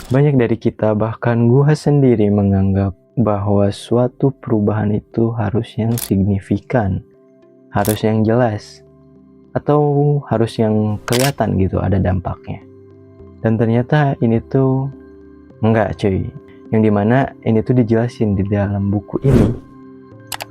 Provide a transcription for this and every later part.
Banyak dari kita, bahkan gua sendiri, menganggap bahwa suatu perubahan itu harus yang signifikan, harus yang jelas, atau harus yang kelihatan gitu ada dampaknya. Dan ternyata ini tuh enggak cuy. Yang dimana ini tuh dijelasin di dalam buku ini,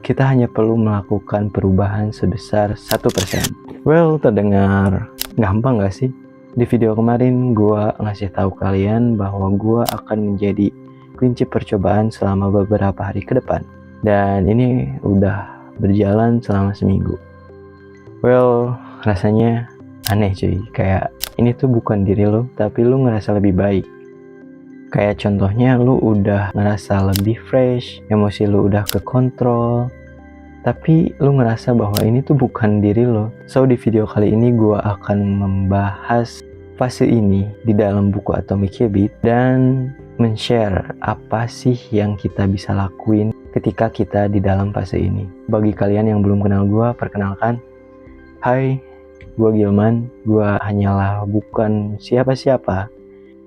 kita hanya perlu melakukan perubahan sebesar 1%. Well, terdengar gampang gak sih? Di video kemarin gua ngasih tahu kalian bahwa gua akan menjadi kunci percobaan selama beberapa hari ke depan. Dan ini udah berjalan selama seminggu. Well, rasanya aneh cuy. Kayak ini tuh bukan diri lo, tapi lo ngerasa lebih baik. Kayak contohnya lo udah ngerasa lebih fresh, emosi lo udah kekontrol, tapi lu ngerasa bahwa ini tuh bukan diri lo. So di video kali ini gue akan membahas fase ini di dalam buku Atomic Habits dan men-share apa sih yang kita bisa lakuin ketika kita di dalam fase ini. Bagi kalian yang belum kenal gue, perkenalkan, hai, gue Gilman. Gue hanyalah bukan siapa-siapa,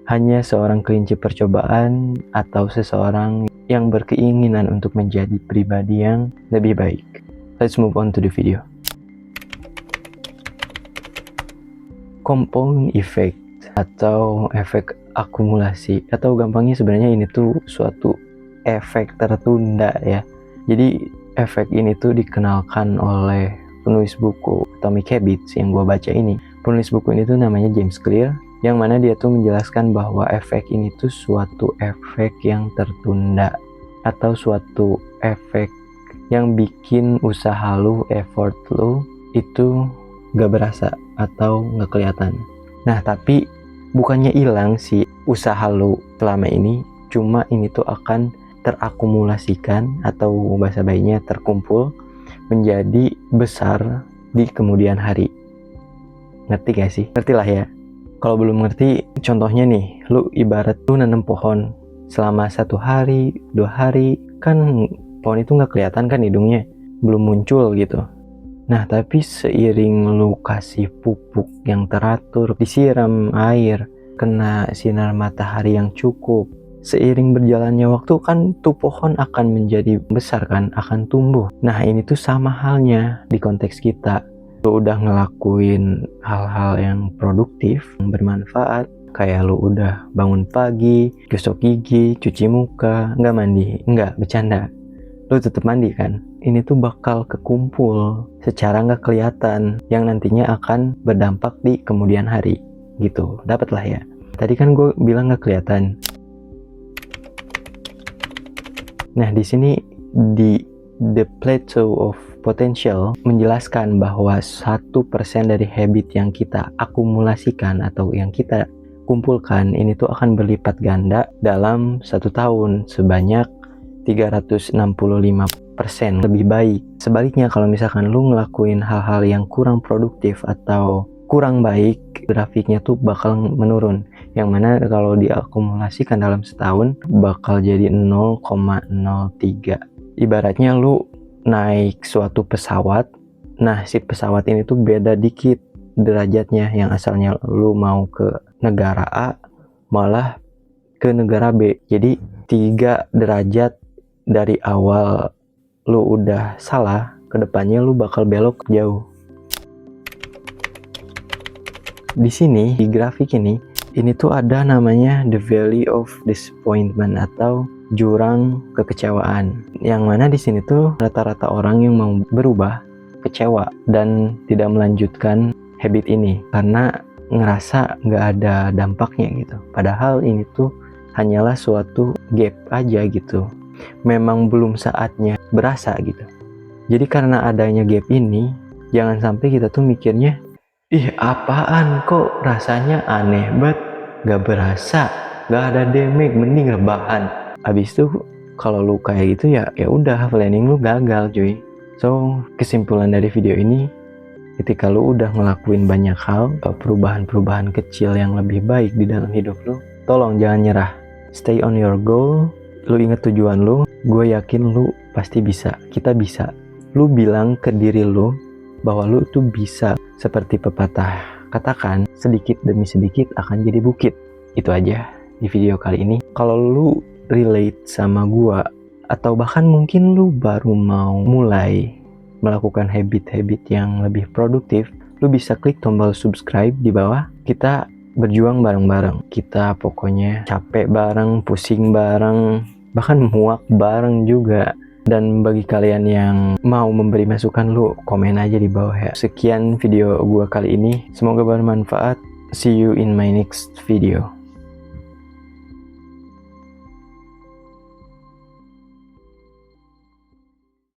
hanya seorang kelinci percobaan atau seseorang yang berkeinginan untuk menjadi pribadi yang lebih baik. Let's move on to the video. Compound effect atau efek akumulasi, atau gampangnya sebenarnya ini tuh suatu efek tertunda ya. Jadi efek ini tuh dikenalkan oleh penulis buku Atomic Habits yang gue baca ini. Penulis buku ini tuh namanya James Clear, yang mana dia tuh menjelaskan bahwa efek ini tuh suatu efek yang tertunda atau suatu efek yang bikin usaha lu, effort lu itu gak berasa atau gak kelihatan. Nah, tapi bukannya hilang si usaha lu selama ini, cuma ini tuh akan terakumulasikan atau bahasa baiknya terkumpul menjadi besar di kemudian hari. Ngerti gak sih? Ngerti lah ya. Kalau belum ngerti, contohnya nih, lu ibarat lu nanam pohon selama 1 hari, 2 hari, kan pohon itu nggak kelihatan kan hidungnya, belum muncul gitu. Nah, tapi seiring lu kasih pupuk yang teratur, disiram air, kena sinar matahari yang cukup, seiring berjalannya waktu kan tuh pohon akan menjadi besar kan, akan tumbuh. Nah, ini tuh sama halnya di konteks kita. Lu udah ngelakuin hal-hal yang produktif, yang bermanfaat, kayak lu udah bangun pagi, gosok gigi, cuci muka, nggak mandi, nggak, bercanda, lu tetap mandi kan. Ini tuh bakal kekumpul secara nggak kelihatan, yang nantinya akan berdampak di kemudian hari gitu. Dapat lah ya. Tadi kan gue bilang nggak kelihatan. Nah, di sini di The Plateau of Potential menjelaskan bahwa 1% dari habit yang kita akumulasikan atau yang kita kumpulkan ini tuh akan berlipat ganda dalam 1 tahun sebanyak 365% lebih baik. Sebaliknya, kalau misalkan lu ngelakuin hal-hal yang kurang produktif atau kurang baik, grafiknya tuh bakal menurun, yang mana kalau diakumulasikan dalam setahun bakal jadi 0,03. Ibaratnya lu naik suatu pesawat, nah si pesawat ini tuh beda dikit derajatnya, yang asalnya lu mau ke negara A malah ke negara B. Jadi 3 derajat dari awal lu udah salah, kedepannya lu bakal belok jauh. Di sini di grafik ini tuh ada namanya the valley of disappointment atau jurang kekecewaan, yang mana di sini tuh rata-rata orang yang mau berubah kecewa dan tidak melanjutkan habit ini karena ngerasa nggak ada dampaknya gitu. Padahal ini tuh hanyalah suatu gap aja gitu, memang belum saatnya berasa gitu. Jadi karena adanya gap ini, jangan sampai kita tuh mikirnya, ih apaan kok rasanya aneh banget, gak berasa, gak ada damage, mending rebahan. Abis itu kalau lu kayak gitu ya udah, planning lu gagal cuy. So kesimpulan dari video ini, ketika lu udah ngelakuin banyak hal, perubahan-perubahan kecil yang lebih baik di dalam hidup lu, tolong jangan nyerah. Stay on your goal. Lu inget tujuan lu, gue yakin lu pasti bisa. Kita bisa. Lu bilang ke diri lu bahwa lu tuh bisa. Seperti pepatah katakan, sedikit demi sedikit akan jadi bukit. Itu aja. di video kali ini. Kalau lu relate sama gua, atau bahkan mungkin lu baru mau mulai melakukan habit-habit yang lebih produktif, lu bisa klik tombol subscribe di bawah. Kita berjuang bareng-bareng. Kita pokoknya capek bareng, pusing bareng, bahkan muak bareng juga. Dan bagi kalian yang mau memberi masukan, lu komen aja di bawah ya. Sekian video gua kali ini, semoga bermanfaat. See you in my next video.